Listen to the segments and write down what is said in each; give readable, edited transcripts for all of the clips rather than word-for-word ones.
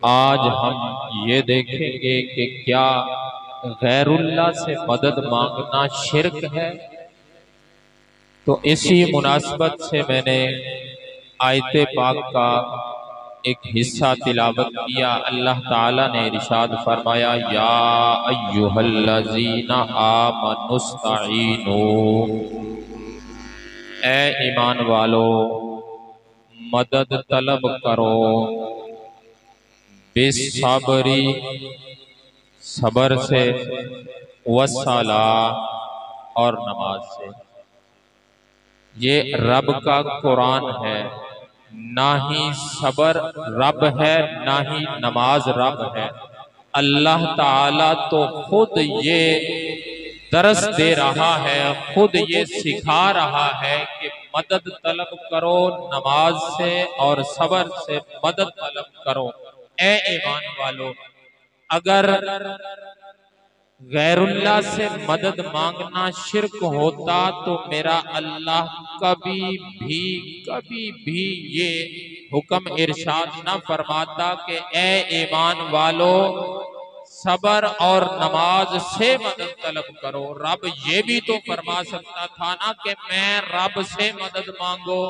आज हम ये देखेंगे कि क्या गैरुल्लाह से मदद मांगना शिर्क है। तो इसी मुनासबत से मैंने आयत पाक का एक हिस्सा तिलावत किया। अल्लाह ताला ने इरशाद फरमाया, या अय्युहल्लज़ीना आमनुस्तईनू, ए ईमान वालो मदद तलब करो, बिस्सब्री, सबर से, वस्सला, और नमाज से। ये रब का कुरान है, ना ही सबर रब है ना ही नमाज रब है। अल्लाह ताला तो खुद ये दरस दे रहा है, खुद ये सिखा रहा है कि मदद तलब करो नमाज से और सबर से मदद तलब करो। ए ईमान वालो, अगर गैरुल्लाह से मदद मांगना शिर्क होता तो मेरा अल्लाह कभी भी ये हुक्म इरशाद न फरमाता कि ए ईमान वालो सबर और नमाज से मदद तलब करो। रब ये भी तो फरमा सकता था ना कि मैं रब से मदद मांगो।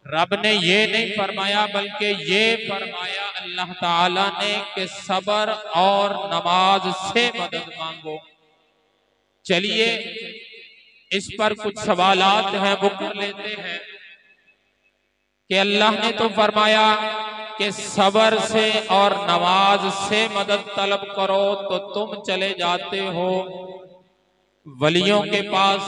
रब ने ये नहीं फरमाया, बल्कि ये फरमाया अल्लाह ताला ने कि सबर और नमाज से मदद मांगो। चलिए इस पर कुछ सवालात हैं, वो कर लेते हैं कि अल्लाह ने तो फरमाया कि सबर से और नमाज से मदद तलब करो, तो तुम चले जाते हो वलियों के पास,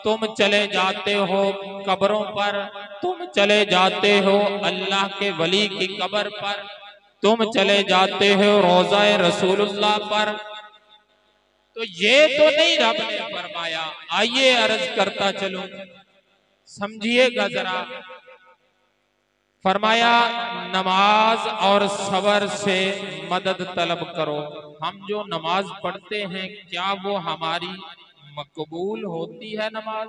तुम चले जाते हो कब्रों पर, तुम चले जाते हो अल्लाह के वली की कब्र पर, तुम चले जाते हो रोज़ा रसूलुल्लाह पर। तो ये तो नहीं रब ने फरमाया। आइए अर्ज करता चलूं, समझिएगा जरा। फरमाया नमाज और सबर से मदद तलब करो। हम जो नमाज पढ़ते हैं क्या वो हमारी मकबूल होती है नमाज?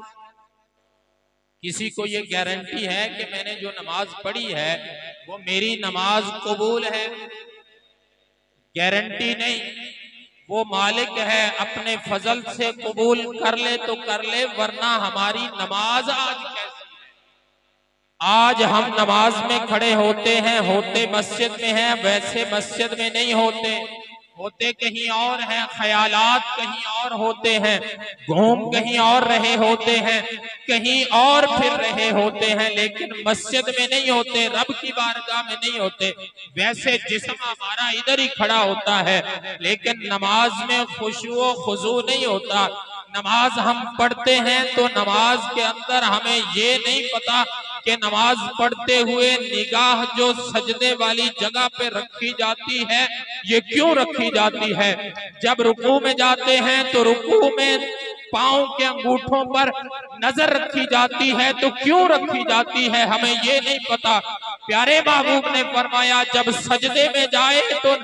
किसी को ये गारंटी है कि मैंने जो नमाज पढ़ी है वो मेरी नमाज कबूल है? गारंटी नहीं। वो मालिक है, अपने फजल से कबूल कर ले तो कर ले, वरना हमारी नमाज आज कैसी है? आज हम नमाज में खड़े होते हैं, होते मस्जिद में हैं, वैसे मस्जिद में नहीं होते, होते कहीं और हैं, ख्यालात कहीं और होते हैं, घूम कहीं और रहे होते हैं, कहीं और फिर रहे होते हैं, लेकिन मस्जिद में नहीं होते, रब की बारगाह में नहीं होते। वैसे जिस्म हमारा इधर ही खड़ा होता है, लेकिन नमाज में खुशू खुजू नहीं होता। नमाज हम पढ़ते हैं तो नमाज के अंदर हमें ये नहीं पता कि नमाज पढ़ते हुए निगाह जो सजदे वाली जगह पे रखी जाती है ये क्यों रखी जाती है। जब रुकू में जाते हैं तो रुकू में पांव के अंगूठों पर नजर रखी जाती है, तो क्यों रखी जाती है हमें ये नहीं पता। प्यारे महबूब ने फरमाया जब सजदे में जाए तो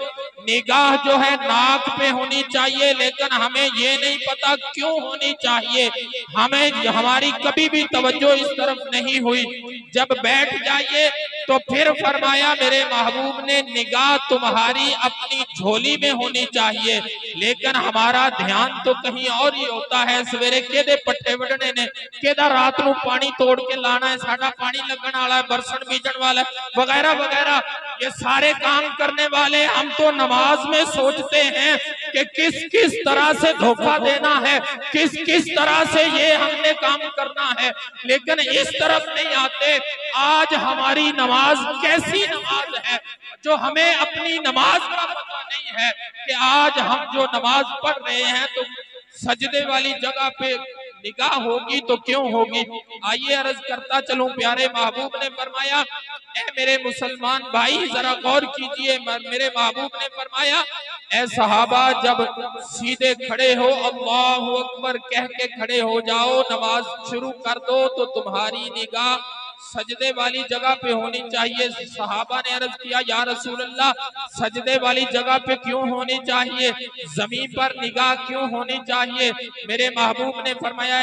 निगाह जो है नाक पे होनी चाहिए, लेकिन हमें ये नहीं पता क्यों होनी चाहिए। हमें हमारी कभी भी तवज्जो इस तरफ नहीं हुई। जब बैठ जाइए तो फिर फरमाया मेरे महबूब ने निगाह तुम्हारी अपनी झोली में होनी चाहिए, लेकिन हमारा ध्यान तो कहीं और ही होता है। सवेरे केदे पट्टे वढ़ने ने, केदा रात को पानी तोड़ के लाना है, साडा पानी लगन वाला है, बरसन बीजन वाला है, वगैरह वगैरह, ये सारे काम करने वाले हम तो नमाज में सोचते हैं कि किस किस तरह से धोखा देना है, किस किस तरह से ये हमने काम करना है, लेकिन इस तरफ नहीं आते। आज हमारी नमाज कैसी नमाज है जो हमें अपनी नमाज का पता नहीं है कि आज हम जो नमाज पढ़ रहे हैं तो सजदे वाली जगह पे निगाह होगी तो क्यों होगी। आइए अर्ज करता चलूं, प्यारे महबूब ने फरमाया ए मेरे मुसलमान भाई जरा गौर कीजिए। मेरे महबूब ने फरमाया ए सहाबा जब सीधे खड़े हो अल्लाहु अकबर कह के खड़े हो जाओ, नमाज शुरू कर दो तो तुम्हारी निगाह सजदे वाली जगह पे होनी चाहिए। सहाबा ने अर्ज किया या रसूल अल्लाह सजदे वाली जगह पे क्यों होनी चाहिए, जमीन पर निगाह क्यों होनी चाहिए? मेरे महबूब ने फरमाया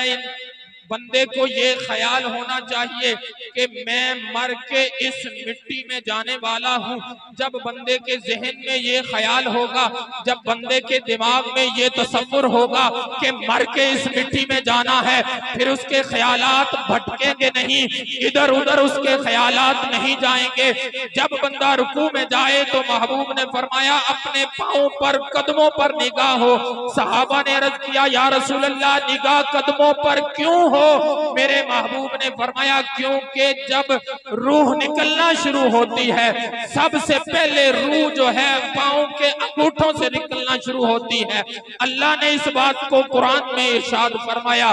बंदे को ये ख्याल होना चाहिए कि मैं मर के इस मिट्टी में जाने वाला हूँ। जब बंदे के जहन में ये ख्याल होगा, जब बंदे के दिमाग में ये तसव्वुर होगा कि मर के इस मिट्टी में जाना है, फिर उसके ख्यालात भटकेंगे नहीं, इधर उधर उसके ख्यालात नहीं जाएंगे। जब बंदा रुकू में जाए तो महबूब ने फरमाया अपने पाँव पर, कदमों पर निगाह हो। सहाबा ने अर्ज किया या रसूल अल्लाह, निगाह कदमों पर क्यों हो? मेरे महबूब ने फरमाया क्योंकि जब रूह निकलना शुरू होती है, सबसे पहले रूह जो है पाँव के अंगूठों से निकलना शुरू होती है। अल्लाह ने इस बात को कुरान में इरशाद फरमाया,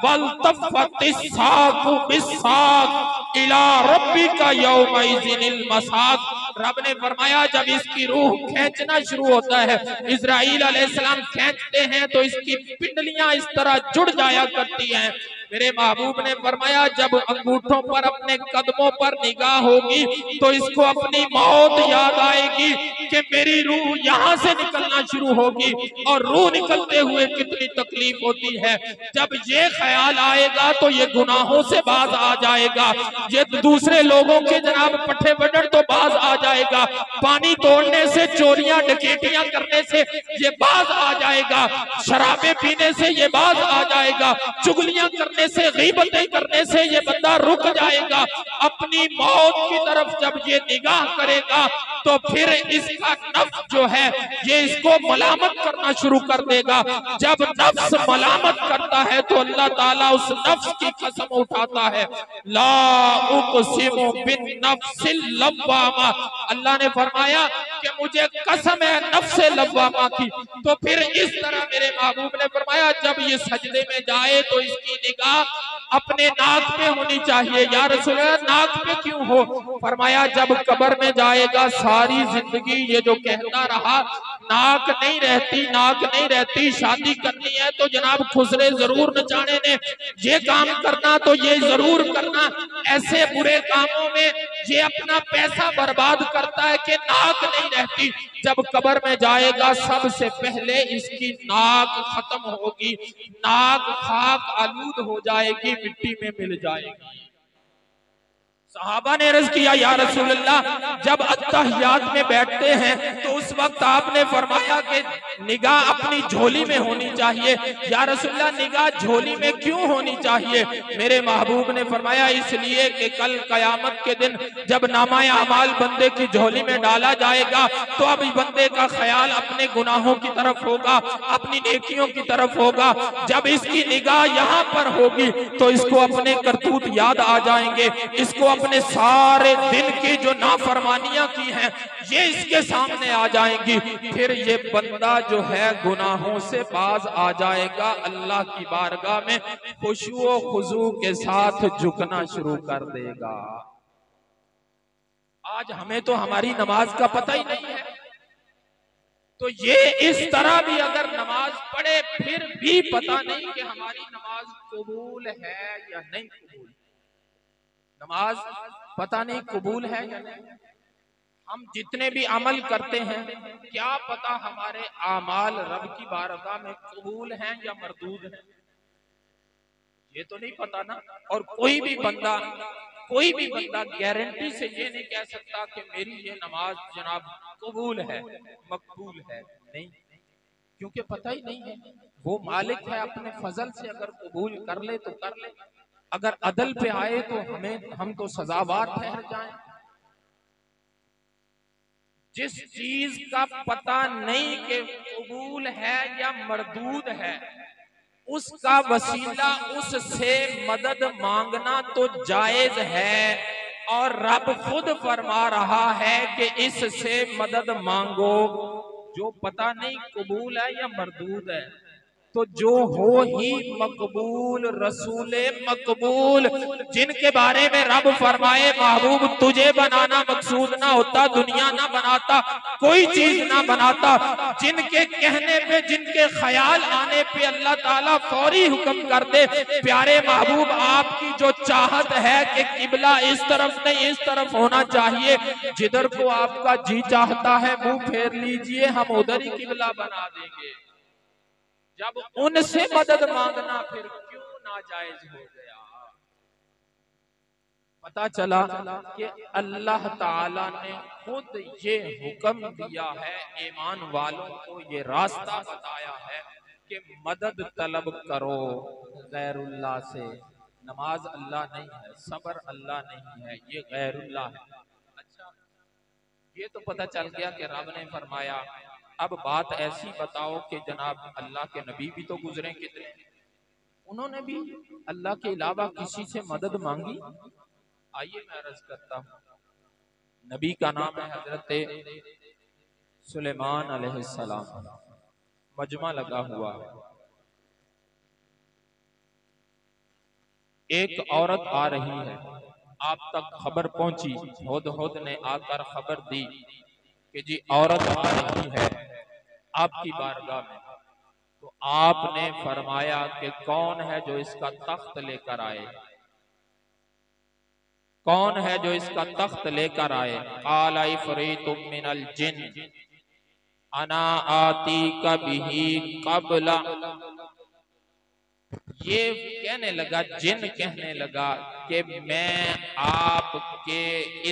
वल्तफ़तिस साक़ु बिस्साक़ इला रब्बिका यौमइज़िनिल मसाक़। रब ने फरमाया जब इसकी रूह खींचना शुरू होता है, इस्राईल अलैहिस्सलाम खींचते हैं तो इसकी पिंडलियां इस तरह जुड़ जाया करती हैं। मेरे महबूब ने फरमाया जब अंगूठों पर, अपने कदमों पर निगाह होगी तो इसको अपनी मौत याद आएगी कि मेरी रूह यहाँ से निकलना शुरू होगी और रूह निकलते हुए कितनी तकलीफ होती है। जब ये ख्याल आएगा तो ये गुनाहों से बाज आ जाएगा, ये दूसरे लोगों के जनाब पट्टे बदर तो बाज आ जाएगा, पानी तोड़ने से, चोरियां डकैतियां करने से ये बाज आ जाएगा, शराबे पीने से ये बाज आ जाएगा, चुगलियां करने से, गीबतें करने से ये बंदा रुक जाएगा। अपनी मौत की तरफ जब ये निगाह करेगा तो फिर इसका नफ्स जो है ये इसको मलामत करना शुरू कर देगा। जब नफ्स मलामत करता है तो अल्लाह ताला उस नफ्स की कसम उठाता है, ला उक़सिमु बिन नफ्सिल लव्वामा। अल्लाह ने फरमाया कि मुझे कसम है नफ्से लव्वामा की। तो फिर इस तरह मेरे महबूब ने फरमाया जब ये सजदे में जाए तो इसकी निगाह अपने नाक पे होनी चाहिए। या रसूल अल्लाह नाक पे क्यों हो? फरमाया जब कब्र में जाएगा सारी जिंदगी ये जो कहता रहा नाक नहीं रहती, नाक नहीं रहती, शादी करनी है तो जनाब खुसरे जरूर नचाने ने, ये काम करना तो ये जरूर करना, ऐसे बुरे कामों में ये अपना पैसा बर्बाद करता है कि नाक नहीं रहती। जब कब्र में जाएगा सबसे पहले इसकी नाक खत्म होगी, नाक खाक आलूद हो जाएगी, मिट्टी में मिल जाएगी। सहाबा ने अर्ज किया या रसूल अल्लाह जब अत्तहियात में बैठते हैं तो उस वक्त आपने फरमाया कि निगाह अपनी झोली में होनी चाहिए। या रसूल अल्लाह निगाह झोली में क्यों होनी चाहिए? मेरे महबूब ने फरमाया इसलिए कि कल कयामत के दिन जब नामाए अमाल बंदे की झोली में डाला जाएगा तो अब बंदे का ख्याल अपने गुनाहों की तरफ होगा, अपनी नेकियों की तरफ होगा। जब इसकी निगाह यहाँ पर होगी तो इसको अपने करतूत याद आ जाएंगे, इसको अपने सारे दिन की जो नाफरमानियां की हैं ये इसके सामने आ जाएंगी। फिर ये बंदा जो है गुनाहों से बाज आ जाएगा, अल्लाह की बारगाह में खुशू व खुजू के साथ झुकना शुरू कर देगा। आज हमें तो हमारी नमाज का पता ही नहीं है, तो ये इस तरह भी अगर नमाज पढ़े फिर भी पता नहीं कि हमारी नमाज कबूल है या नहीं कबूल। नमाज पता नहीं कबूल है या नहीं। हम जितने भी अमल करते हैं क्या पता हमारे आमाल रब की बारगाह में कबूल हैं या मरदूद हैं, ये तो नहीं पता ना। और कोई भी बंदा गारंटी से ये नहीं कह सकता कि मेरी ये नमाज जनाब कबूल है, मकबूल है, नहीं, क्योंकि पता ही नहीं है। वो मालिक है, अपने फजल से अगर कबूल कर ले तो कर ले, अगर अदल पे आए तो हम तो सजावार ठहर जाएं। जिस चीज का पता नहीं कि कबूल है या मरदूद है उसका वसीला, उससे मदद मांगना तो जायज है। और रब खुद फरमा रहा है कि इससे मदद मांगो। जो पता नहीं कबूल है या मरदूद है तो जो हो ही मकबूल, रसूले मकबूल, जिनके बारे में रब फरमाए महबूब तुझे बनाना मकसूद ना होता, दुनिया ना बनाता, कोई चीज ना बनाता, जिनके कहने पे, जिनके ख्याल आने पे अल्लाह ताला फौरी हुक्म कर दे, प्यारे महबूब आपकी जो चाहत है कि किबला इस तरफ नहीं इस तरफ होना चाहिए, जिधर को आपका जी चाहता है मुंह फेर लीजिए, हम उधर ही किबला बना देंगे। जब उनसे मदद मांगना फिर क्यों नाजायज हो गया? पता चला कि अल्लाह ताला ने खुद ये हुक्म दिया है, ईमान वालों को ये रास्ता बताया है कि मदद तलब करो गैरुल्लाह से। नमाज अल्लाह नहीं है, सबर अल्लाह नहीं है, ये गैरुल्लाह है। अच्छा, ये तो पता चल गया कि रब ने फरमाया। अब बात ऐसी बताओ कि जनाब अल्लाह के नबी भी तो गुजरे कितने, उन्होंने भी अल्लाह के अलावा किसी से मदद मांगी? आइए मैं अर्ज करता हूँ। नबी का नाम है हजरत सुलेमान अलैहिस्सलाम। मजमा लगा हुआ है, एक औरत आ रही है, आप तक खबर पहुंची, हुद ने आकर खबर दी कि जी औरत आ रही है आपकी बारगाह में। तो आपने फरमाया कि कौन है जो इसका तख्त लेकर आए, कौन है जो इसका तख्त लेकर आए? काला इफरीतुम मिनल जिन अना आती कबिही कबला। ये कहने लगा, जिन कहने लगा कि मैं आपके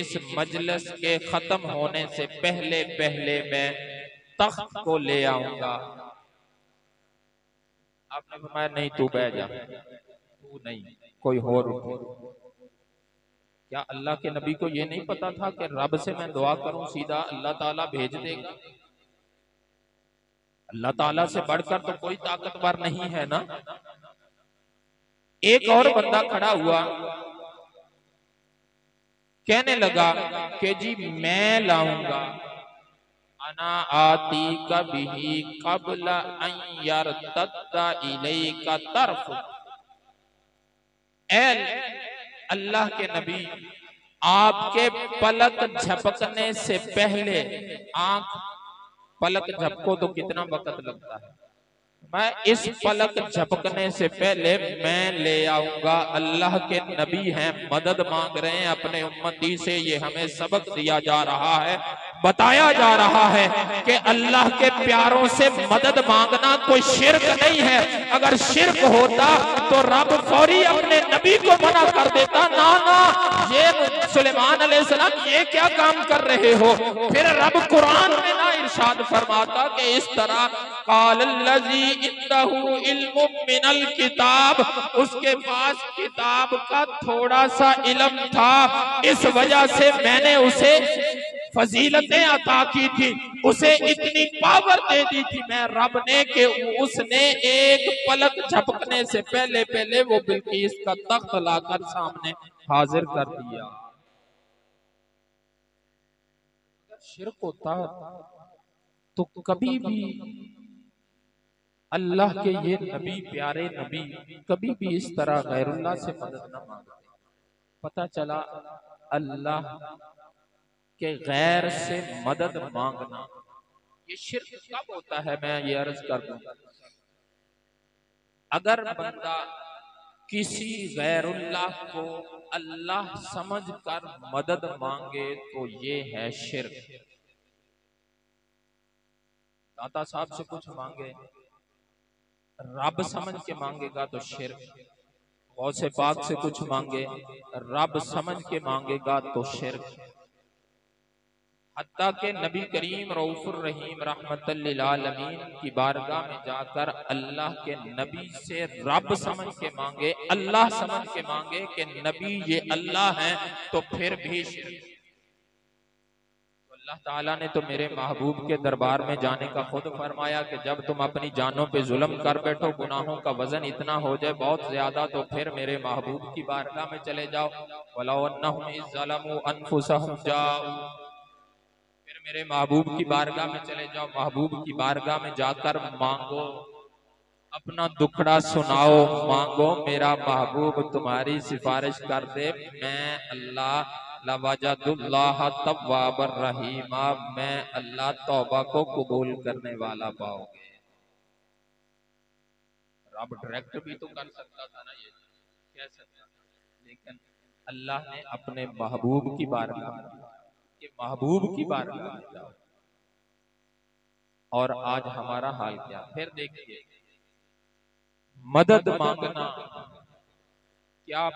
इस मजलिस के खत्म होने से पहले पहले मैं तख्त को ले आऊंगा। आपने फरमाया नहीं, तू बैठ जा, तू नहीं, कोई और उठे। क्या अल्लाह के नबी को ये नहीं पता था कि रब से मैं दुआ करूं सीधा अल्लाह ताला भेज देगा? अल्लाह ताला से बढ़कर तो कोई ताकतवर नहीं है ना। एक और बंदा खड़ा हुआ, कहने लगा कि जी मैं लाऊंगा, अना आती कभी कबला यरतद्दा इलैका तरफ। अल्लाह के नबी, आपके पलक झपकने से पहले, आंख पलक झपको तो कितना वक्त लगता है, मैं इस पलक झपकने से पहले मैं ले आऊंगा। अल्लाह के नबी हैं, मदद मांग रहे हैं अपने उम्मती से। ये हमें सबक दिया जा रहा है, बताया जा रहा है कि अल्लाह के प्यारों से मदद मांगना कोई शिर्क नहीं है। अगर शिर्क होता तो रब फौरी अपने नबी को मना कर देता। ना ना, ये सुलेमान अलैहिस्सलाम ये क्या काम कर रहे हो? फिर रब कुरान में ना इरशाद फरमाता कि इस तरह कालल्लज़ी इंदहु इल्मुम मिनल किताब, उसके पास किताब का थोड़ा सा इल्म था, इस वजह से मैंने उसे फजीलतें अता की थी, उसे इतनी पावर दे दी थी मैं रब ने कि उसने एक पलक झपकने से पहले पहले वो बिल्किस का तख्त लाकर सामने हाजिर कर दिया। शिर्क होता तो कभी भी अल्लाह के ये नबी, प्यारे नबी, कभी भी इस तरह गैरुल्लाह से मदद न मांगते। पता चला अल्लाह के गैर से मदद मांगना ये शिर्क कब होता है, मैं ये अर्ज कर दूं। अगर बंदा किसी गैरुल्लाह को अल्लाह समझकर मदद मांगे तो ये है शिर्क। दाता साहब से कुछ मांगे, रब समझ के मांगेगा तो शिर्क। गौसे पाक से कुछ मांगे, रब समझ के मांगेगा तो शिर्क। हत्ता के नबी करीम रऊफुर रहीम रहमतुल लिल आलमीन की बारगाह में जाकर अल्लाह के नबी से रब समझ के मांगे, अल्लाह समझ के मांगे कि नबी ये अल्लाह हैं, तो फिर भी शिर्क। अल्लाह ताला ने तो मेरे महबूब के दरबार में जाने का खुद फरमाया कि जब तुम अपनी जानों पे जुल्म कर बैठो, गुनाहों का वजन इतना हो जाए बहुत ज्यादा, तो फिर मेरे महबूब की बारगाह में चले जाओ। वलौ अन्नहुम इज़ ज़लमू अनफुसहुम जाओ, फिर मेरे महबूब की बारगाह में चले जाओ, महबूब की बारगाह में जाकर मांगो, अपना दुखड़ा सुनाओ, मांगो, मेरा महबूब तुम्हारी सिफारिश कर दे, मैं अल्लाह लवजदुल्लाह तव्वाबर रहीमा, मैं अल्लाह तौबा को कबूल करने वाला पाओगे। रब डायरेक्ट भी तो कर सकता था ना, ये कह सकता, लेकिन अल्लाह ने अपने महबूब की बारगाह के महबूब की बारगाह में जाओ। और आज हमारा हाल क्या? फिर देखिए, मदद मांगना क्या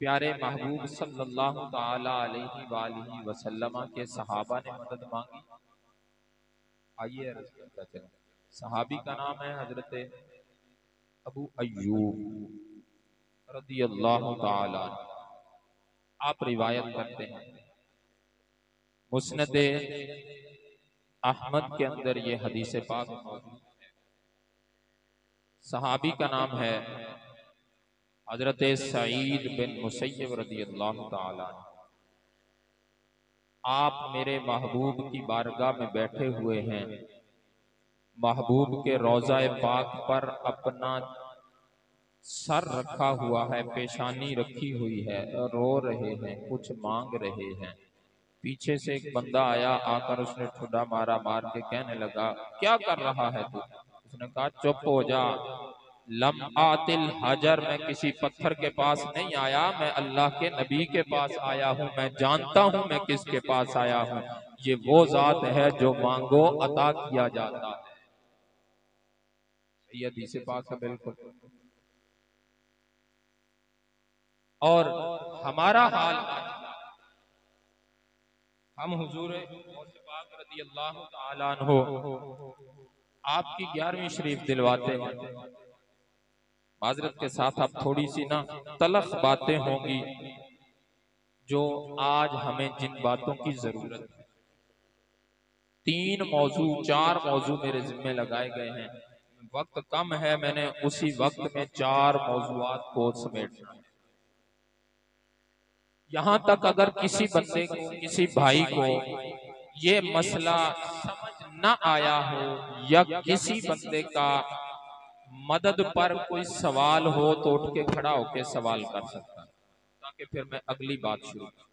प्यारे महबूब सल्लल्लाहु ताला अलैहि वालिहि वसल्लम के सहाबा ने मदद मांगी। आइए अर्ज करता चलें। सहाबी का नाम है हजरत अबू अय्यूब रदी अल्लाह ताला। आप रिवायत करते हैं मुस्नद अहमद के अंदर ये हदीस पाक मौजूद है। सहाबी का नाम है हजरत सईद बिन मुसय्यब रदी अल्लाह ताला। आप मेरे महबूब की बारगाह में बैठे हुए हैं, महबूब के रोज़ा पाक पर अपना सर रखा हुआ है, पेशानी रखी हुई है, रो रहे हैं, कुछ मांग रहे हैं। पीछे से एक बंदा आया, आकर उसने ठुड्डा मारा, मार के कहने लगा क्या कर रहा है तू? उसने कहा चुप हो जा, लम आतिल हजर, मैं किसी पत्थर के पास नहीं आया, मैं अल्लाह के नबी के पास आया हूँ, मैं जानता हूँ मैं किसके पास आया हूँ। ये वो जात है जो मांगो अता किया जाता है। ये हदीस पाक है बिल्कुल। और हमारा हाल, हम हुजूर पाक रज़ी अल्लाह तआला अन्हु आपकी 11वीं शरीफ दिलवाते हैं। माजरत के साथ आप थोड़ी सी ना तलख बातें होंगी जो आज हमें जिन बातों की जरूरत है। 4 मौजू मेरे जिम्मे लगाए गए हैं। वक्त कम है, मैंने उसी वक्त में 4 मौजूआत को समेटना है। यहाँ तक अगर किसी बंदे को, किसी भाई को ये मसला समझ न आया हो या किसी बंदे का मदद पर कोई सवाल हो तो उठ के खड़ा होके सवाल कर सकता है, ताकि फिर मैं अगली बात शुरू करूं।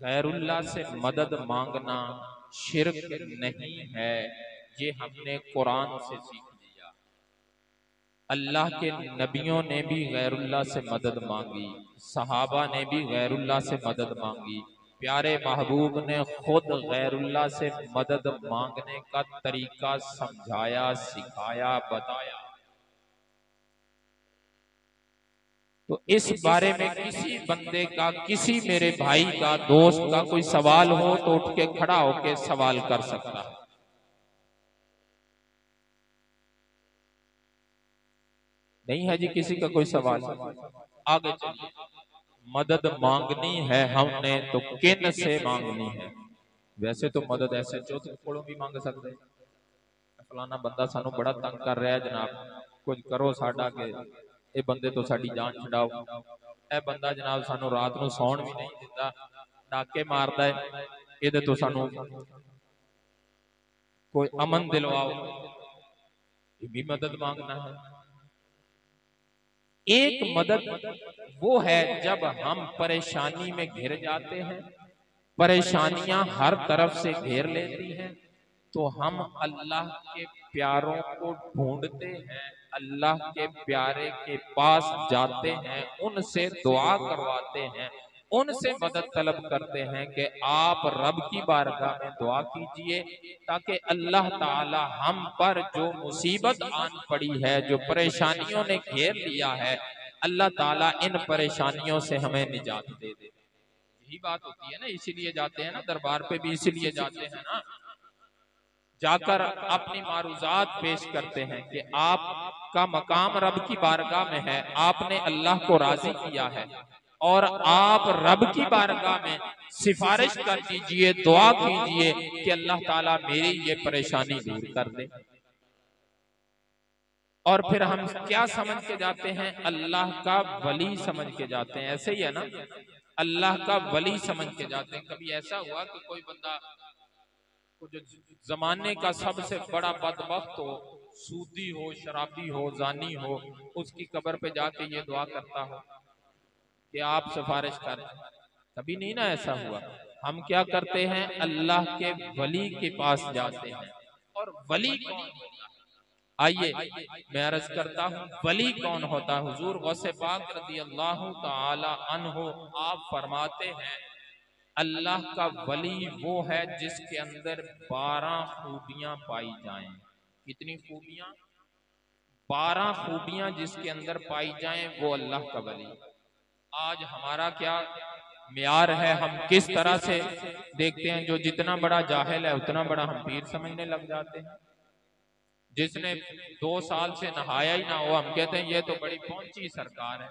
गैरुल्लाह से मदद मांगना शिर्क नहीं है, ये हमने कुरान से सीख लिया। अल्लाह के नबियों ने भी गैरुल्लाह से मदद मांगी, सहाबा ने भी गैरुल्लाह से मदद मांगी, प्यारे महबूब ने खुद गैरुल्लाह से मदद मांगने का तरीका समझाया, सिखाया, बताया। तो इस बारे में किसी बंदे का, किसी मेरे भाई का, दोस्त का कोई सवाल हो तो उठ के खड़ा होके सवाल कर सकता है। नहीं है जी किसी का कोई सवाल? आगे चलिए। मदद मांगनी है हमने तो किन से मांगनी है? वैसे तो मदद ऐसे चौथे कोलों भी मांग सकते, फलाना बंदा सानू बड़ा तंग कर रहा है जनाब, कुछ करो साडा के ये बंदे तो साडी जान छुड़ाओ। ए बंदा जनाब सानू रात नू सौण भी नहीं दिंदा, डाके मारदा है, इहदे तो सानू कोई अमन दिलवाओ। ये भी मदद मांगना है। एक मदद वो है जब हम परेशानी में घिर जाते हैं, परेशानियां हर तरफ से घेर लेती हैं, तो हम अल्लाह के प्यारों को ढूंढते हैं, अल्लाह के प्यारे के पास जाते हैं, उनसे दुआ करवाते हैं, उनसे मदद तलब करते हैं कि आप रब की बारगाह में दुआ कीजिए ताकि अल्लाह ताला हम पर जो मुसीबत आन पड़ी है, जो परेशानियों ने घेर लिया है, अल्लाह ताला इन परेशानियों से हमें निजात दे दे। यही बात होती है ना, इसीलिए जाते हैं ना दरबार पे भी, इसीलिए जाते हैं ना, जाकर अपनी मारूजात पेश करते हैं कि आपका मकाम रब की बारगाह में है, आपने अल्लाह को राजी किया है और आप रब की बारगाह में सिफारिश कर दीजिए, दुआ कीजिए कि अल्लाह ताला मेरी ये परेशानी दूर कर दे। और फिर हम क्या समझ के जाते हैं? अल्लाह का वली समझ के जाते हैं। ऐसे ही है ना, अल्लाह का वली समझ के जाते हैं। कभी ऐसा हुआ कि कोई बंदा जो जमाने का सबसे बड़ा बदबख्त हो, सूदी हो, शराबी हो, जानी हो, उसकी कब्र पे जाके ये दुआ करता हो कि आप सिफारिश करें? कभी नहीं ना ऐसा हुआ। हम क्या करते हैं? अल्लाह के वली के पास जाते हैं। और वली कौन होता है? आइए मैं अर्ज करता हूँ, वली कौन होता है? हुजूर गौसे पाक रज़ी अल्लाह ताला अन्हु आप फरमाते हैं, अल्लाह का वली वो है जिसके अंदर 12 खूबियां पाई जाएं। कितनी खूबियां? 12 खूबियां जिसके अंदर पाई जाएं वो अल्लाह का वली। आज हमारा क्या म्यार है, हम किस तरह से देखते हैं? जो जितना बड़ा जाहिल है उतना बड़ा हम पीर समझने लग जाते हैं। जिसने 2 साल से नहाया ही ना हो हम कहते हैं ये तो बड़ी पहुंची सरकार है।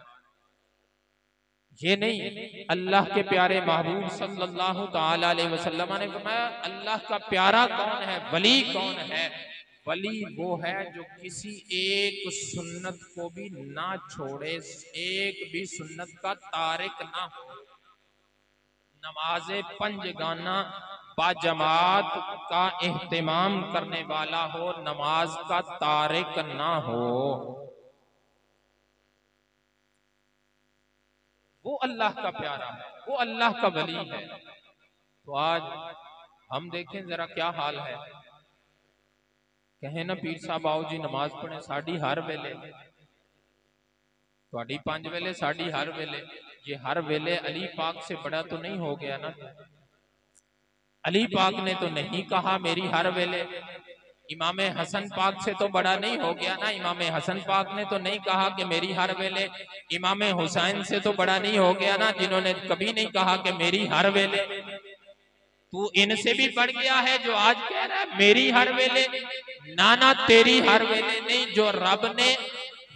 ये नहीं, अल्लाह के प्यारे महबूब सल्लल्लाहु ताला अलैहि वसल्लम ने फरमाया अल्लाह का प्यारा कौन है, वली कौन है? वली वो है जो किसी एक सुन्नत को भी ना छोड़े, एक भी सुन्नत का तारिक ना हो, नमाज़े पंजगाना बाजमात का एहतिमाम करने वाला हो, नमाज का तारिक ना हो, वो अल्लाह का प्यारा है, वो अल्लाह का वली है। तो आज हम देखें जरा क्या हाल है। कहे ना पीर साहब आओ जी नमाज पढ़े, साड़ी हर वेले, थोड़ी 5 वेले, साड़ी हर वेले। ये हर वेले अली पाक से बड़ा तो नहीं हो गया ना? अली पाक ने तो नहीं कहा मेरी हर वेले। इमाम हसन पाक से तो बड़ा नहीं हो गया ना? इमाम हसन पाक ने तो नहीं कहा कि मेरी हर वेले। इमाम हुसैन से तो बड़ा नहीं हो गया ना, जिन्होंने कभी नहीं कहा कि मेरी हर वेले। तू इनसे भी बढ़ गया है जो आज कह रहा है मेरी हर वेले। नाना तेरी हर वेले नहीं, जो रब ने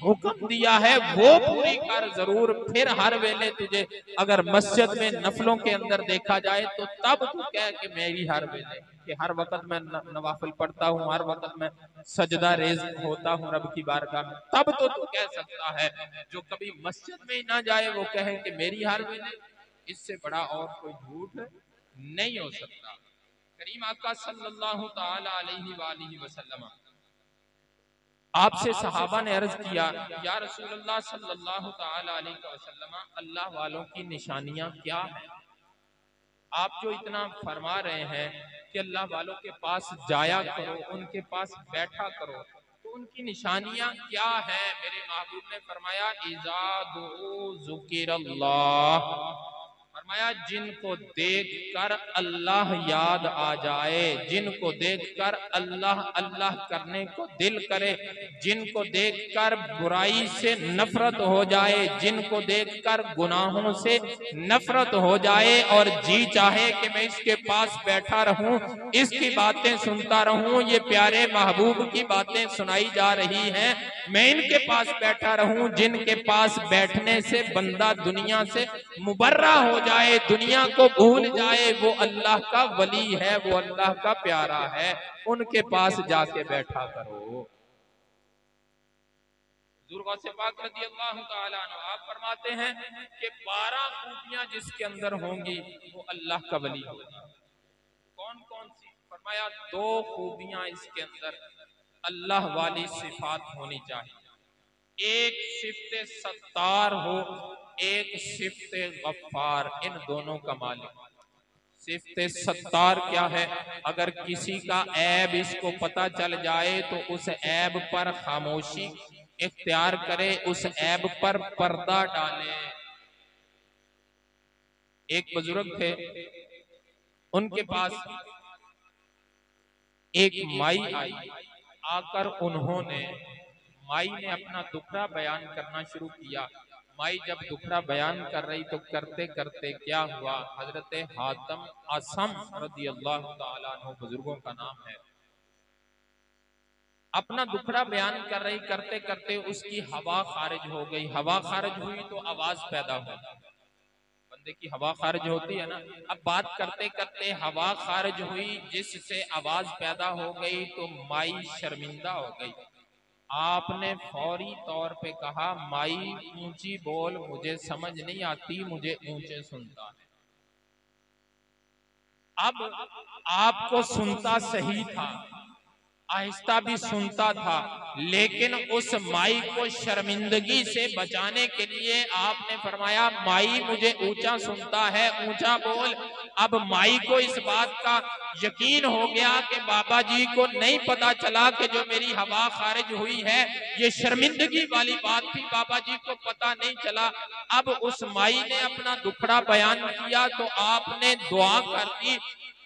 हुक्म दिया है वो पूरी कर जरूर, फिर हर वेले तुझे अगर मस्जिद में नफलों के अंदर देखा जाए तो तब तू कह कि मेरी हर वेले, कि हर वक्त मैं नवाफिल पढ़ता हूँ, हर वक्त मैं सजदा रेज होता हूँ रब की बारगाह में, तब तो तू कह सकता है। जो कभी मस्जिद में ही ना जाए वो कहे कि मेरी हर वेले, इससे बड़ा और कोई झूठ नहीं हो सकता। करीम आका सल्लल्लाहु ताला अलैहि वसल्लम आपसे सहाबा ने अर्ज किया या रसूलुल्लाह सल्लल्लाहु ताला अलैहि वसल्लम अल्लाह वालों की निशानियां क्या है? आप जो इतना फरमा रहे हैं कि अल्लाह वालों के पास जाया करो, उनके पास बैठा करो, तो उनकी निशानियां क्या है? मेरे महबूब ने फरमाया इज़ा दुऊ ज़ुकिरल्लाह, फरमाया जिनको देखकर अल्लाह याद आ जाए, जिनको देखकर अल्लाह अल्लाह करने को दिल करे, जिनको देखकर बुराई से नफरत हो जाए, जिनको देखकर गुनाहों से नफरत हो जाए और जी चाहे कि मैं इसके पास बैठा रहूं, इसकी बातें सुनता रहूं, ये प्यारे महबूब की बातें सुनाई जा रही हैं, मैं इनके पास बैठा रहूं, जिनके पास बैठने से बंदा दुनिया से मुबर्रा हो जाए, दुनिया को भूल जाए, वो अल्लाह का वली है, वो अल्लाह का प्यारा है, उनके पास जाके बैठा करो। से पाक रज़ी अल्लाह ताला अन्हु आप फरमाते हैं कि 12 खूबियां जिसके अंदर होंगी वो अल्लाह का वली होगा। कौन कौन सी? फरमाया 2 खूबियां इसके अंदर अल्लाह वाली सिफात होनी चाहिए, एक सिफ्ते सत्तार हो, एक सिफ्ते गफ्फार, इन दोनों का मालिक। सिफ्ते सत्तार क्या है? अगर किसी का ऐब इसको पता चल जाए तो उस ऐब पर खामोशी इख्तियार करे, उस ऐब पर पर्दा डाले। एक बुजुर्ग थे, उनके पास एक माई आई, आकर उन्होंने, माई ने अपना दुखड़ा बयान करना शुरू किया। माई जब दुखड़ा बयान कर रही तो करते करते क्या हुआ, हजरत हातम असम रज़ियल्लाहु ताला अन्हु बुजुर्गों का नाम है, अपना दुखड़ा बयान कर रही, करते करते उसकी हवा खारिज हो गई। हवा खारिज हुई तो आवाज पैदा हुई, बंदे की हवा खारिज होती है ना। अब बात करते करते हवा खारिज हुई, जिससे आवाज पैदा हो गई तो माई शर्मिंदा हो गई। आपने फौरी तौर पे कहा माई ऊंची बोल, मुझे समझ नहीं आती, मुझे ऊंचे सुनता है। अब आपको सुनता सही था, आहिस्ता भी सुनता था, लेकिन उस माई को शर्मिंदगी से बचाने के लिए आपने फरमाया माई मुझे ऊंचा सुनता है, ऊंचा बोल। अब माई को इस बात का यकीन हो गया कि बाबा जी को नहीं पता चला कि जो मेरी हवा खारिज हुई है ये शर्मिंदगी वाली बात थी, बाबा जी को पता नहीं चला। अब उस माई ने अपना दुखड़ा बयान किया तो आपने दुआ कर दी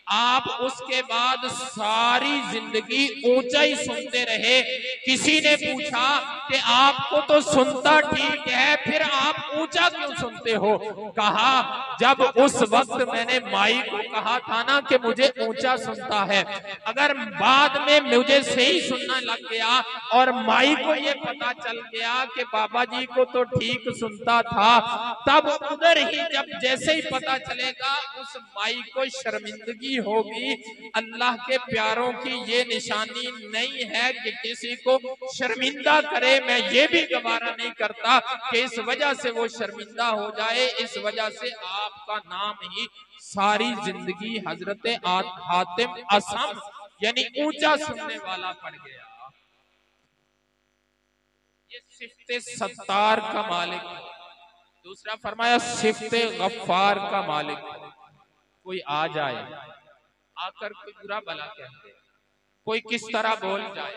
आप उसके बाद सारी जिंदगी ऊंचा ही सुनते रहे। किसी ने पूछा कि आपको तो सुनता ठीक है, फिर आप ऊंचा क्यों सुनते हो? कहा जब उस वक्त मैंने माई को कहा था ना कि मुझे ऊंचा सुनता है, अगर बाद में मुझे सही सुनना लग गया और माई को ये पता चल गया कि बाबा जी को तो ठीक सुनता था, तब उधर ही जब जैसे ही पता चलेगा उस माई को शर्मिंदगी होगी। अल्लाह के प्यारों की ये निशानी नहीं है कि किसी को शर्मिंदा करे। मैं ये भी गवारा नहीं करता कि इस वजह से वो शर्मिंदा हो जाए, इस वजह से आपका नाम ही सारी जिंदगी हजरत हातिम असम यानी ऊंचा सुनने वाला पड़ गया। ये सिफ्ते सत्तार का मालिक। दूसरा फरमाया सिफ्ते गफ्फार का मालिक। कोई आ जाए, आकर कोई बुरा भला कहते, कोई किस तरह बोल जाए,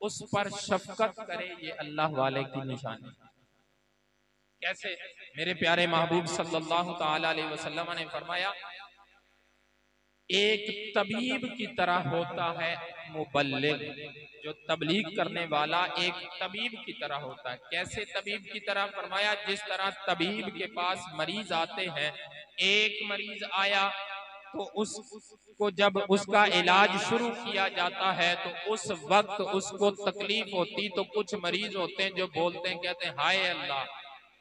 उस पर शफकत करे, ये अल्लाह वाले की निशानी। कैसे? मेरे प्यारे महबूब सल्लल्लाहु ताला अलैहि वसल्लम ने फरमाया, एक तबीब की तरह होता है मुबल्लिग, जो तबलीग करने वाला एक तबीब की तरह होता है। कैसे तबीब की तरह? फरमाया जिस तरह तबीब के पास मरीज आते हैं, एक मरीज आया तो उसको जब उसका इलाज शुरू किया जाता है तो उस वक्त उसको तकलीफ होती, तो कुछ मरीज होते हैं जो बोलते हैं, कहते हैं हाय अल्लाह,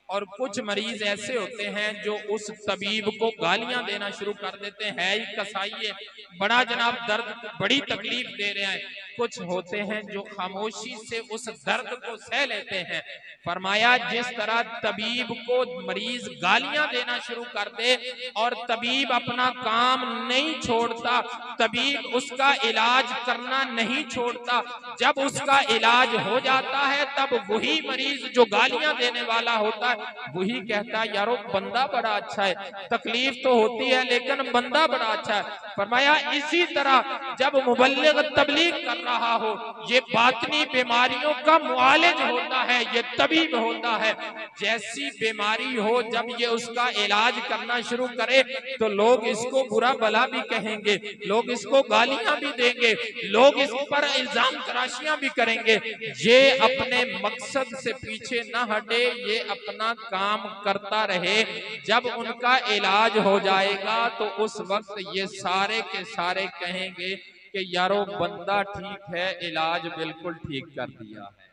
और कुछ मरीज ऐसे होते हैं जो उस तबीब को गालियां देना शुरू कर देते हैं, ही कसाई, बड़ा जनाब दर्द, बड़ी तकलीफ दे रहे हैं। कुछ होते हैं जो खामोशी से उस दर्द को सह लेते हैं। फरमाया जिस तरह तबीब को मरीज गालियां देना शुरू कर दे और तबीब अपना काम नहीं छोड़ता, तबीब उसका इलाज करना नहीं छोड़ता, जब उसका इलाज हो जाता है तब वही मरीज जो गालियां देने वाला होता है वही कहता है यारो बंदा बड़ा अच्छा है, तकलीफ तो होती है लेकिन बंदा बड़ा अच्छा है। फरमाया इसी तरह जब मुबल्लिग तबलीग कर रहा हो, ये बातनी बीमारियों का मुआलिज होता है, ये तबीब होता है। जैसी बीमारी हो जब ये उसका इलाज करना शुरू करे तो लोग इसको बुरा भला भी कहेंगे, लोग इसको गालियां भी देंगे, लोग इस पर इल्जाम तराशियां भी करेंगे। ये अपने मकसद से पीछे न हटे, ये अपना काम करता रहे। जब उनका इलाज हो जाएगा तो उस वक्त ये सारे के सारे कहेंगे कि यारो बंदा ठीक है, इलाज बिल्कुल ठीक कर दिया है।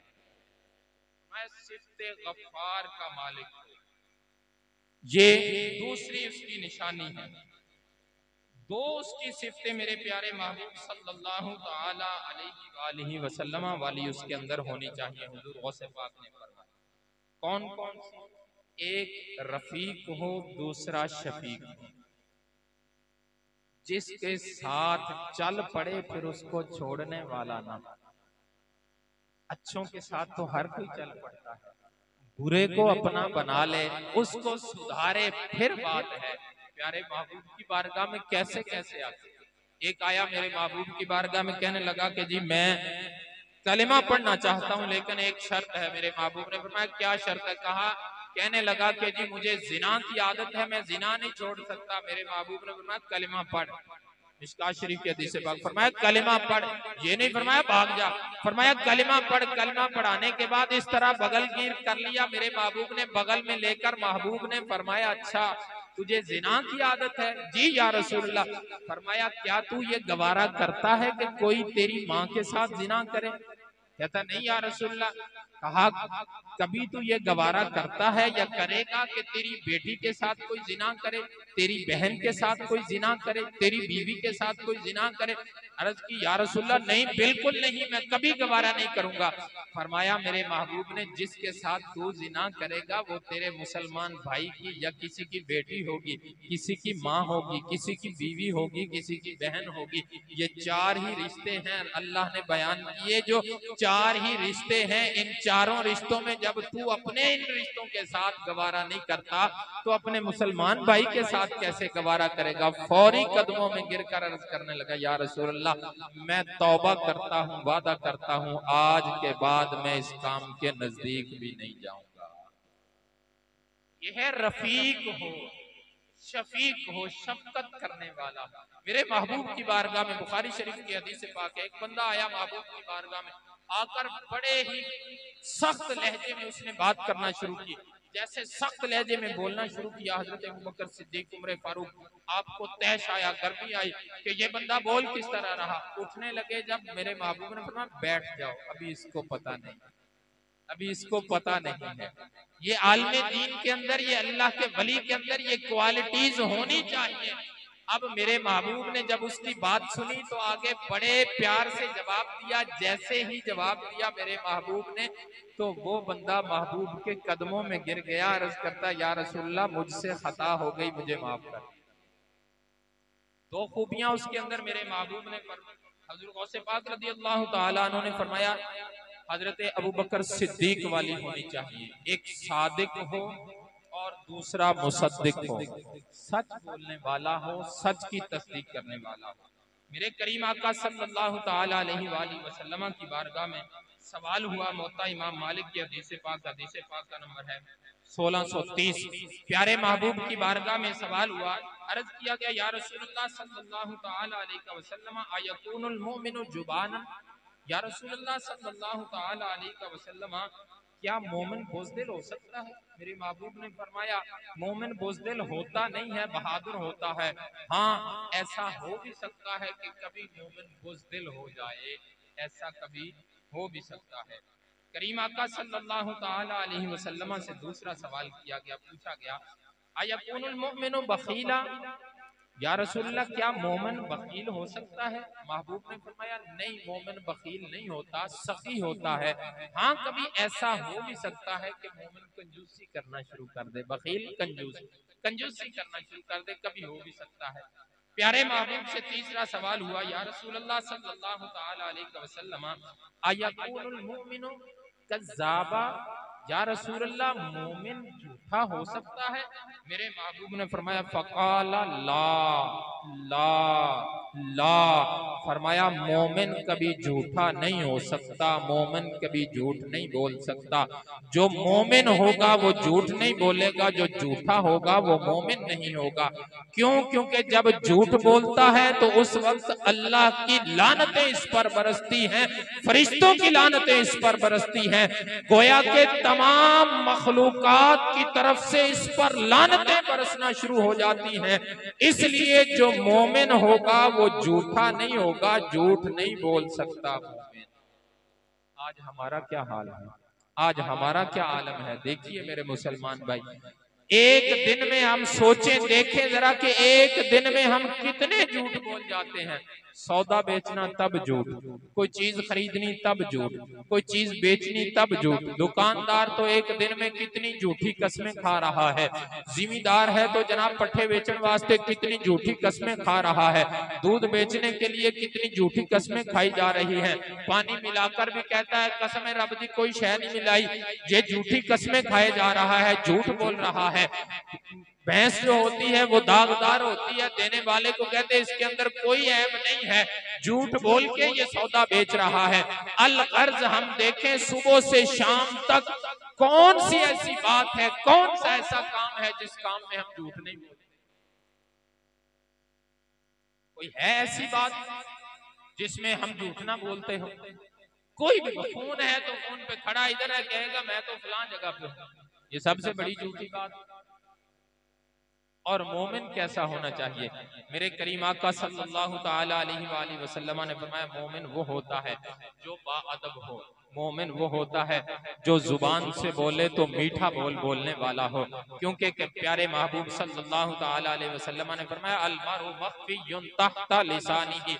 मैं सिफ्ते गफ्फार का मालिक हूं, ये दूसरी उसकी निशानी है। दो उसकी सिफ्तें मेरे प्यारे महबूब सल्लल्लाहु ताला अलैहि वसल्लम वाली उसके अंदर होनी चाहिए। हुजूर गौसे पाक ने फरमाया कौन कौन सी? एक रफीक हो, दूसरा शफीक हो। जिसके साथ चल पड़े फिर उसको छोड़ने वाला ना। अच्छों के साथ तो हर कोई चल पड़ता है, बुरे को अपना बना ले, उसको सुधारे फिर बात है। प्यारे महबूब की बारगाह में कैसे कैसे आते। एक आया मेरे महबूब की बारगाह में, कहने लगा कि जी मैं कलिमा पढ़ना चाहता हूं लेकिन एक शर्त है। मेरे महबूब ने फरमाया क्या शर्त है? कहा, कहने लगा कि जी मुझे जिना की आदत है, मैं जिना नहीं छोड़ सकता। मेरे महबूब ने फरमाया कलिमा पढ़। मिशकात शरीफ की हदीस से फरमाया कलिमा पढ़, ये नहीं फरमाया भाग जा, फरमाया कलिमा पढ़। कलिमा पढ़ाने के बाद इस तरह बगल गिर कर लिया मेरे महबूब ने, बगल में लेकर महबूब ने फरमाया अच्छा तुझे जिना की आदत है? जी या रसूलल्लाह। फरमाया क्या तू ये गवारा करता है कि कोई तेरी माँ के साथ जिना करे? कहता नहीं या रसूलल्लाह। कहा कभी तू ये गवारा करता है या करेगा कि तेरी बेटी के साथ कोई जिना करे, तेरी बहन के साथ कोई जिना करे, तेरी बीवी के साथ कोई जिना करे? अर्ज की या रसूलल्लाह नहीं, बिल्कुल नहीं, मैं कभी गवारा नहीं करूंगा। फरमाया मेरे महबूब ने जिसके साथ तू जिना करेगा वो तेरे मुसलमान भाई की या किसी की बेटी होगी, किसी की माँ होगी, किसी की बीवी होगी, किसी की बहन होगी। ये चार ही रिश्ते हैं अल्लाह ने बयान किए, जो चार ही रिश्ते हैं। इन चारों रिश्तों में जब तू अपने इन रिश्तों के साथ गवारा नहीं करता तो अपने मुसलमान भाई के साथ कैसे गवारा करेगा? फौरी कदमों में गिरकर अर्ज करने लगा या रसूलल्लाह मैं तौबा करता हूँ, वादा करता हूँ आज के बाद मैं इस काम के नजदीक भी नहीं जाऊंगा। यह है रफीक हो, शफीक हो, शफकत करने वाला। मेरे महबूब की बारगाह में, बुखारी शरीफ की हदीस पाक है, एक बंदा आया महबूब की बारगाह में, आकर बड़े ही सख्त लहजे में उसने बात करना शुरू की। जैसे सख्त लहजे में बोलना शुरू किया, हजरत अबू बकर सिद्दीक उमर फारूक आपको तैश आया, गर्मी आई कि ये बंदा बोल किस तरह रहा। उठने लगे जब मेरे महबूब ने फरमाया बैठ जाओ, अभी इसको पता नहीं, अभी इसको पता नहीं है। ये आलिम दीन के अंदर, ये अल्लाह के वली के अंदर ये क्वालिटीज होनी चाहिए। अब मेरे महबूब ने जब उसकी बात सुनी तो आगे बड़े प्यार से जवाब दिया। जैसे ही जवाब दिया मेरे महबूब ने, तो वो बंदा महबूब के कदमों में गिर गया, अर्ज करता या रसूलल्लाह मुझसे खता हो गई, मुझे माफ कर। दो खूबियां उसके अंदर मेरे महबूब ने, हज़रत गौसे पाक रज़ी अल्लाह तआला अन्हु ने फरमाया हजरत अबू बकर सिद्दीक वाली होनी चाहिए। एक सादिक हो और दूसरा मुसद्दिक हो, सच बोलने वाला हो, सच की तस्दीक करने वाला हो। मेरे करीम आका सल्लल्लाहु तआला अलैहि वसल्लम की बारगाह में सवाल हुआ, मोता इमाम मालिक की हदीस पाक का नंबर है 1630। प्यारे महबूब की बारगाह में सवाल हुआ, अर्ज किया गया या रसूलुल्लाह सल्लल्लाहु तआला अलैहि वसल्लम अयकुनुल मुमिनु जुबानन, या रसूलुल्लाह सल्लल्लाहु तआला अलैहि वसल्लम क्या मोमिन बुज़दिल हो सकता है? मेरे महबूब ने फरमाया मोमिन बुज़दिल होता नहीं है, बहादुर होता है। हाँ, ऐसा हो भी सकता है कि कभी मोमिन बुज़दिल हो जाए, ऐसा कभी हो भी सकता है। करीम आका सल्लल्लाहु तआला अलैहि वसल्लम से दूसरा सवाल किया गया, पूछा गया अयकुनुल मुमिनु बखीला, या रसूलल्लाह क्या मोमिन बकील हो सकता है? महबूब ने फरमाया नहीं, मोमिन बकील नहीं होता, सखी होता है। हाँ, कभी ऐसा हो भी सकता है कि मोमिन कंजूसी करना शुरू कर दे, बकील कंजूसी करना शुरू कर दे, कभी हो भी सकता है। प्यारे महबूब से तीसरा सवाल हुआ, या रसूलल्लाह सल्लल्लाहु तआला अलैहि वसल्लम अयकुनुल मुमिनु कज़्ज़ाबा, या रसूलल्लाह मोमिन झूठा हो सकता है? मेरे महबूब ने फरमाया फ़क़ाला ला, फरमाया मोमिन कभी झूठा नहीं हो सकता, मोमिन कभी झूठ नहीं बोल सकता। जो मोमिन होगा वो झूठ नहीं बोलेगा, जो झूठा होगा वो मोमिन नहीं होगा। क्यों? क्योंकि जब झूठ बोलता है तो उस वक्त अल्लाह की लानतें इस पर बरसती हैं, फरिश्तों की लानतें इस पर बरसती हैं, गोया के तमाम मखलूकात की तरफ से इस पर लानतें बरसना शुरू हो जाती हैं। इसलिए जो मोमिन होगा वो झूठा नहीं होगा, झूठ नहीं बोल सकता मोमिन। आज हमारा क्या हाल है, आज हमारा क्या आलम है? देखिए मेरे मुसलमान भाई, एक दिन में हम सोचें, देखें जरा कि एक दिन में हम कितने झूठ बोल जाते हैं। सौदा बेचना तब झूठ, कोई चीज खरीदनी तब झूठ, कोई चीज बेचनी तब झूठ। दुकानदार तो एक दिन में कितनी झूठी कस्में खा रहा है, जिम्मेदार है तो जनाब पट्ठे बेचने वास्ते कितनी झूठी कस्में खा रहा है, दूध बेचने के लिए कितनी झूठी कस्में खाई जा रही हैं। पानी मिलाकर भी कहता है कसम रब दी कोई शय नहीं मिलाई, ये झूठी कस्में खाए जा रहा है, झूठ बोल रहा है। भैंस जो होती है वो दागदार होती है, देने वाले को कहते हैं इसके अंदर कोई ऐब नहीं है, झूठ बोल के ये सौदा बेच रहा है। अल गर्ज हम देखें सुबह से शाम तक कौन सी ऐसी बात है, कौन सा ऐसा काम है जिस काम में हम झूठ नहीं बोलते? कोई है ऐसी बात जिसमें हम झूठ ना बोलते हो? कोई भी फोन है तो फोन पे खड़ा इधर है, कहेगा मैं तो फलां जगह पे हूं, ये सबसे बड़ी झूठी बात। और मोमिन कैसा होना चाहिए? मेरे करीम आका सल्लल्लाहु तआला अलैहि वसल्लम ने फरमाया मोमिन वो होता है जो बाअदब हो, मोमिन वो होता है जो जुबान से बोले तो मीठा बोलने वाला हो। क्योंकि प्यारे महबूब सल्लल्लाहु तआला अलैहि वसल्लम ने फरमाया अल मरउ मख्फियुन तहता लिसानिही,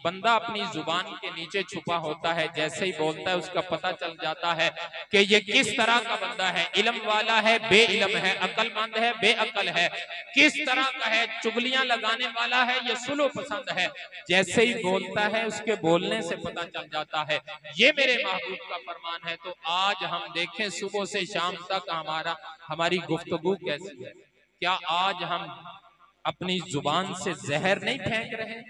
बंदा अपनी जुबान के नीचे छुपा होता है, जैसे ही बोलता है उसका पता चल जाता है कि ये किस तरह का बंदा है, इल्म वाला है, बेइल्म है, अक्लमंद है, बेअक्ल है, किस तरह का है, चुगलियां लगाने वाला है, ये सुलह पसंद है। जैसे ही बोलता है उसके बोलने से पता चल जाता है। ये मेरे महबूब का फरमान है। तो आज हम देखें सुबह से शाम तक हमारी गुफ्तगू कैसी है? क्या आज हम अपनी जुबान से जहर नहीं फेंक रहे?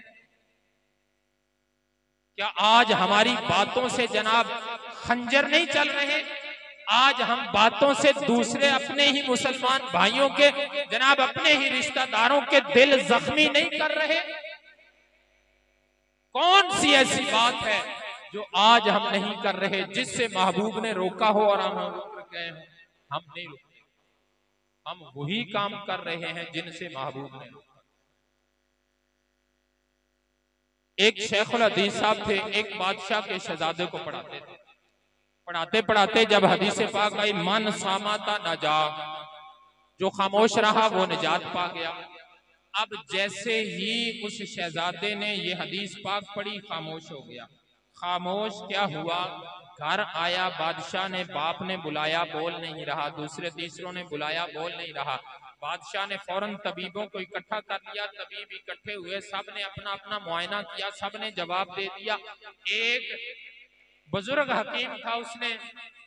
क्या आज हमारी बातों से जनाब खंजर नहीं चल रहे? आज हम बातों से दूसरे अपने ही मुसलमान भाइयों के, जनाब अपने ही रिश्तेदारों के दिल जख्मी नहीं कर रहे? सी ऐसी बात है जो आज हम नहीं कर रहे, जिससे महबूब ने रोका हो और हम रुक गए हो? हम नहीं रुके, हम वही काम कर रहे हैं जिनसे महबूब ने रोका। एक शेखुल हदीस साहब थे, एक बादशाह के शहजादे को पढ़ाते थे। पढ़ाते पढ़ाते जब हदीस पाक आई, मन सामाता नजा, जो खामोश रहा वो निजात पा गया। अब जैसे ही उस शहजादे ने ये हदीस पाक पढ़ी, खामोश हो गया। खामोश क्या हुआ, घर आया, बादशाह ने, बाप ने बुलाया, बोल नहीं रहा, दूसरे तीसरों ने बुलाया, बोल नहीं रहा। बादशाह ने फौरन तबीबों को इकट्ठा कर लिया, तबीब इकट्ठे हुए, सब ने अपना अपना मुआयना किया, सब ने जवाब दे दिया। एक बुजुर्ग हकीम था, उसने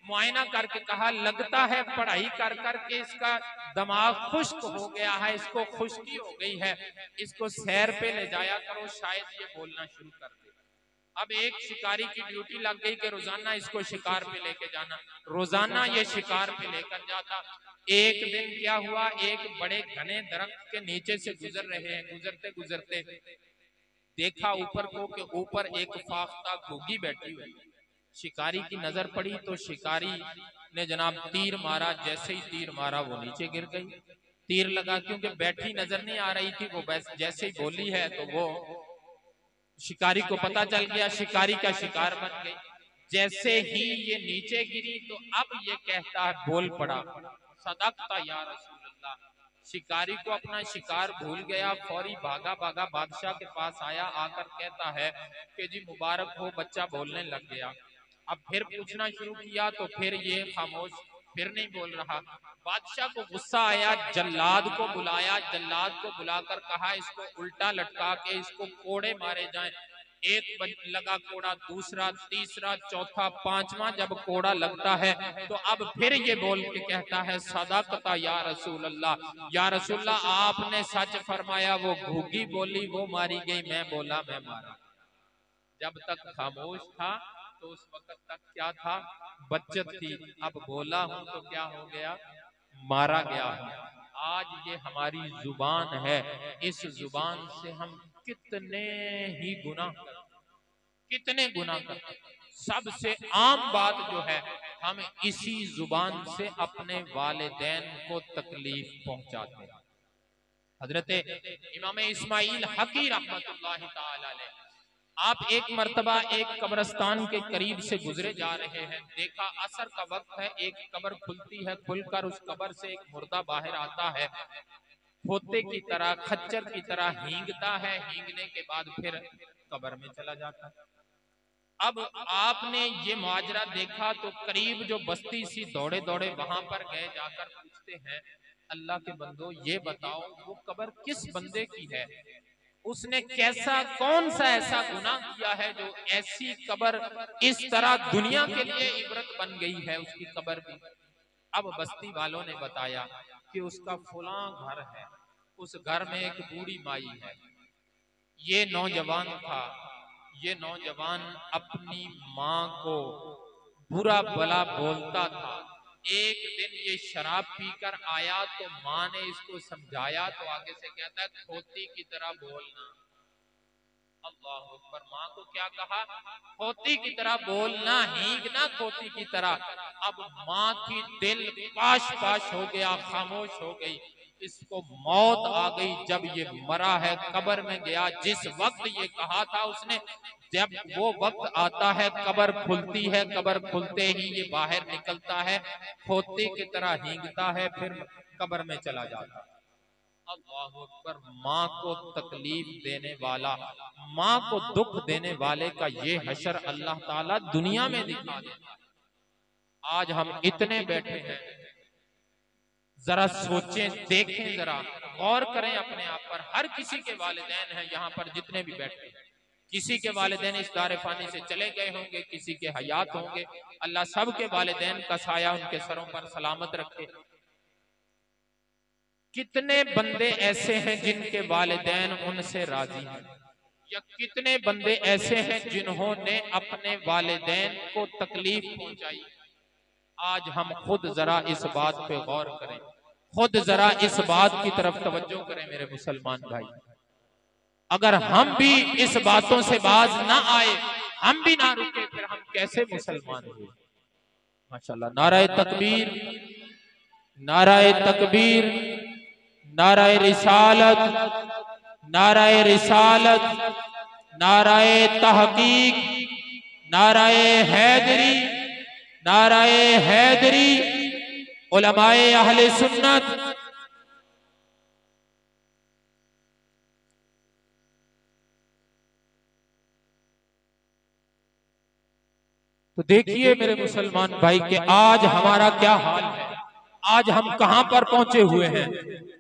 मुआयना करके कहा, लगता है पढ़ाई कर करके इसका दिमाग खुश्क हो गया है, इसको खुश्की हो गई है, इसको सैर पे ले जाया करो, शायद ये बोलना शुरू कर दे। अब एक शिकारी की ड्यूटी लग गई कि रोजाना इसको शिकार पे लेके जाना, रोजाना ये शिकार पे लेकर जाता। एक दिन क्या हुआ, एक बड़े घने दरख्त के नीचे से गुजर रहे हैं, गुजरते गुजरते देखा ऊपर को कि ऊपर एक फाख्ता घुगी बैठी हुई। शिकारी की नजर पड़ी तो शिकारी ने जनाब तीर मारा, जैसे ही तीर मारा वो नीचे गिर गई। तीर लगा, क्योंकि बैठी नजर नहीं आ रही थी, वो जैसे ही बोली है तो वो शिकारी को पता चल गया, शिकारी का शिकार बन गई। जैसे ही ये नीचे गिरी तो अब ये कहता है, बोल पड़ा, सदकता या रसूलल्लाह। शिकारी को अपना शिकार भूल गया, फौरी भागा भागा बादशाह के पास आया, आकर कहता है कि जी मुबारक हो, बच्चा बोलने लग गया। अब फिर पूछना शुरू किया तो फिर ये खामोश, फिर नहीं बोल रहा। बादशाह को गुस्सा आया, जल्लाद को बुलाया, जल्लाद को बुलाकर कहा, इसको उल्टा लटका के इसको कोड़े मारे जाएं। एक लगा कोड़ा, दूसरा, तीसरा, चौथा, पांचवा जब कोड़ा लगता है तो अब फिर ये बोल के कहता है, सदाकता या रसूल अल्लाह, या रसूल अल्लाह आपने सच फरमाया, वो घुगी बोली वो मारी गई, मैं बोला मैं मारा। जब तक खामोश था तो उस वक्त तक क्या था, बच्चत थी, अब बोला हूं तो क्या हो गया, मारा गया हूं। आज ये हमारी जुबान है, इस जुबान से हम कितने ही कितने गुनाह करते। सबसे आम बात जो है, हम इसी जुबान से अपने वालिदैन को तकलीफ पहुंचाते हैं। हजरत इमाम इस्माइल हकी रहमतुल्लाहि ताला अलैह, आप एक मर्तबा एक कब्रिस्तान के करीब से गुजरे जा रहे हैं, देखा असर का वक्त है, एक कब्र खुलती है, खुलकर उस कब्र से एक मुर्दा बाहर आता है, खोते की तरह, खच्चर की तरह हींगता है, हींगने के बाद फिर कब्र में चला जाता है। अब आपने ये मुआजरा देखा तो करीब जो बस्ती सी दौड़े दौड़े वहां पर गए, जाकर पूछते हैं, अल्लाह के बंदो ये बताओ वो कब्र किस बंदे की है, उसने कैसा, कौन सा ऐसा गुनाह किया है जो ऐसी कब्र इस तरह दुनिया के लिए इबरत बन गई है उसकी कब्र भी। अब बस्ती वालों ने बताया कि उसका फुला घर है, उस घर में एक बूढ़ी माई है, ये नौजवान था, ये नौजवान अपनी माँ को बुरा भला बोलता था। एक दिन ये शराब पीकर आया तो माँ ने इसको समझाया तो आगे से कहता है, खोती की तरह बोलना। अल्लाह अकबर, माँ को क्या कहा, खोती की तरह बोलना, हींगना खोती की तरह। अब माँ की दिल पाश पाश हो गया, खामोश हो गई, इसको मौत आ गई। जब ये मरा है, कब्र में गया, जिस वक्त ये कहा था उसने, जब वो वक्त आता है कब्र खुलती है, कब्र खुलते ही ये बाहर निकलता है, खोते की तरह हींगता है, फिर कब्र में चला जाता है। अल्लाह अकबर, माँ को तकलीफ देने वाला, माँ को दुख देने वाले का ये हशर अल्लाह ताला दुनिया में दिखा देता है। आज हम इतने बैठे हैं, जरा सोचें, देखें, जरा गौर करें अपने आप पर। हर किसी के वालिदैन हैं यहाँ पर जितने भी बैठे हैं, किसी के वालिदैन इस दारे फानी से चले गए होंगे, किसी के हयात होंगे। अल्लाह सब के वालिदैन का साया उनके सरों पर सलामत रखे। कितने बंदे ऐसे हैं जिनके वालिदैन उनसे राजी हैं, या कितने बंदे ऐसे हैं जिन्होंने अपने वालिदैन को तकलीफ पहुंचाई। आज हम खुद जरा इस बात पे गौर करें, खुद जरा इस बात की तरफ तवज्जो करें मेरे मुसलमान भाई। अगर हम भी इस बातों से बाज ना आए, हम भी ना रुके, फिर हम कैसे मुसलमान हुए। माशाल्लाह। नाराए तकबीर, नाराए तकबीर, नाराए रिसालत, नाराए रिसालत, नाराए तहकीक, नाराए हैदरी, नाराए हैदरी। उलमाए अहले सुन्नत, तो देखिए मेरे मुसलमान भाई कि आज हमारा क्या हाल है, आज हम कहां पर पहुंचे हुए हैं।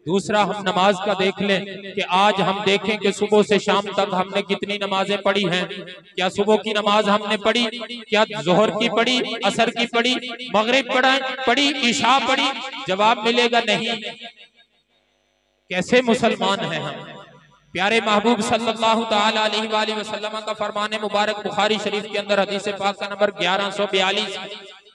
दूसरा, हम नमाज का देख लें कि आज हम देखें कि सुबह से शाम तक हमने कितनी नमाजें पढ़ी हैं। क्या सुबह की नमाज हमने पढ़ी? क्या जोहर की पढ़ी, असर की पढ़ी, मगरिब पढ़ी, ईशा पढ़ी? जवाब मिलेगा नहीं। कैसे मुसलमान हैं हम। प्यारे महबूब सल्लल्लाहु ताला अलैहि वसल्लम का फरमाने मुबारक बुखारी शरीफ के अंदर हदीस पाक का नंबर 1142।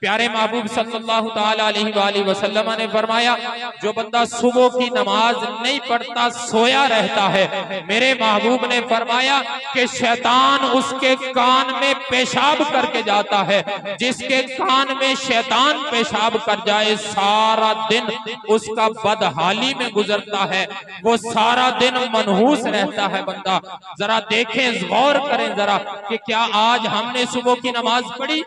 प्यारे महबूब सल्लल्लाहु ताला अलैहि वसल्लम ने फरमाया, जो बंदा सुबह की नमाज नहीं पढ़ता सोया रहता है, मेरे महबूब ने फरमाया कि शैतान उसके कान में पेशाब करके जाता है। जिसके कान में शैतान पेशाब कर जाए, सारा दिन उसका बदहाली में गुजरता है, वो सारा दिन मनहूस रहता है। बंदा जरा देखें, गौर करें जरा कि क्या आज हमने सुबह की नमाज पढ़ी,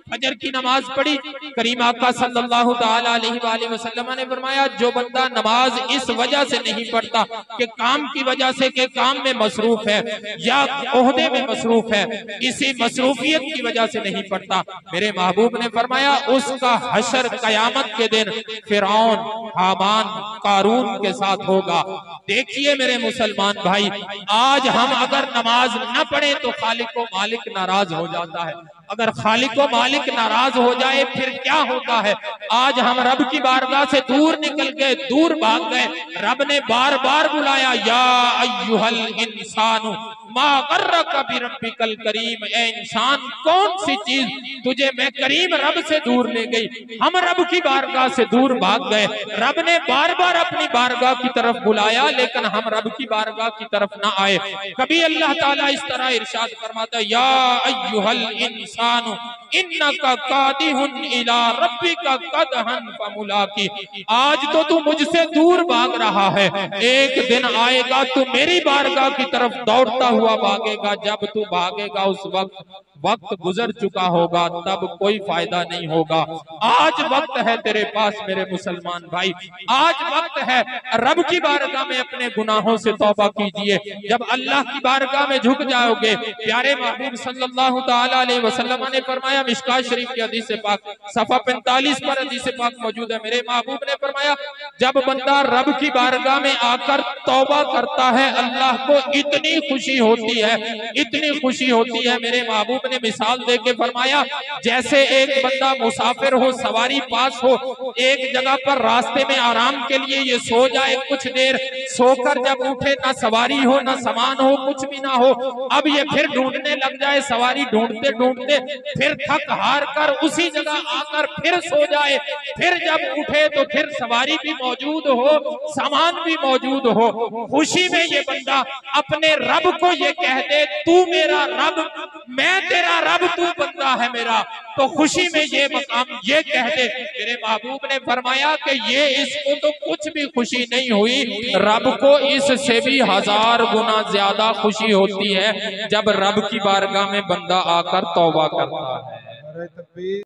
फजर की नमाज पढ़ी। करीम आका सल्लल्लाहु ताला अलैहि वसल्लम ने फरमाया, जो बंदा नमाज इस वजह से नहीं पढ़ता कि काम की वजह से, के काम में मसरूफ है या ओहदे में मसरूफ है, इसी मसरूफियत की वजह से नहीं पढ़ता, मेरे महबूब ने फरमाया उसका हशर कयामत के दिन फिरौन, हामान, कारून के साथ होगा। देखिए मेरे मुसलमान भाई, आज हम अगर नमाज न पढ़े तो खालिक व मालिक नाराज हो जाता है। अगर खालिक व मालिक नाराज हो जाए फिर क्या होता है। आज हम रब की बारगाह से दूर निकल गए, दूर भाग गए। रब ने बार बार बुलाया, या अय्युहल इंसानु मा गर्रका बिरब्बिकल करीम। ए इंसान, कौन सी चीज तुझे मैं करीम रब से दूर ले गई। हम रब की बारगाह से दूर भाग गए। रब ने बार बार अपनी बारगाह की तरफ बुलाया, लेकिन हम रब की बारगाह की तरफ ना आए। कभी अल्लाह ताला इस तरह इरशाद फरमाता, या अय्युहल इंसानु इन्नका कादिहुन इला रब्बिका कदहन फमुलाकी। आज तो तू मुझसे दूर भाग रहा है, एक दिन आएगा तू मेरी बारगाह की तरफ दौड़ता हुआ भागेगा। जब तू भागेगा उस वक्त गुजर चुका होगा, तब कोई फायदा नहीं होगा। आज वक्त है तेरे पास मेरे मुसलमान भाई, आज वक्त है। रब की बारगाह में अपने गुनाहों से तौबा कीजिए। जब अल्लाह की बारगाह में झुक जाओगे, प्यारे महबूब सल्लल्लाहु ताला अलैहि वसल्लम ने फरमाया, मिशकात शरीफ की हदीस पाक सफा 45 पर हदीस पाक मौजूद है। मेरे महबूब ने फरमाया, जब बंदा रब की बारगाह में आकर तौबा करता है, अल्लाह को इतनी खुशी होती है, इतनी खुशी होती है। मेरे महबूब ने मिसाल देके फरमाया, जैसे एक बंदा मुसाफिर हो, सवारी पास हो, एक जगह पर रास्ते में आराम के लिए ये सो जाए, कुछ देर सोकर जब उठे ना सवारी हो ना सामान हो, कुछ भी ना हो, अब ये फिर ढूंढने लग जाए। सवारी ढूंढते ढूंढते फिर थक हार कर उसी जगह आकर फिर सो जाए। फिर जब उठे तो फिर सवारी भी मौजूद हो, सामान भी मौजूद हो। खुशी में ये बंदा अपने रब को ये कह दे, तू मेरा रब, मैं तेरा रब, तू बंदा है मेरा। तो खुशी में ये मकाम ये कह दे। मेरे महबूब ने फरमाया कि ये इसको तो कुछ भी खुशी नहीं हुई, रब को इससे भी 1000 गुना ज्यादा खुशी होती है जब रब की बारगाह में बंदा आकर तौबा करता है।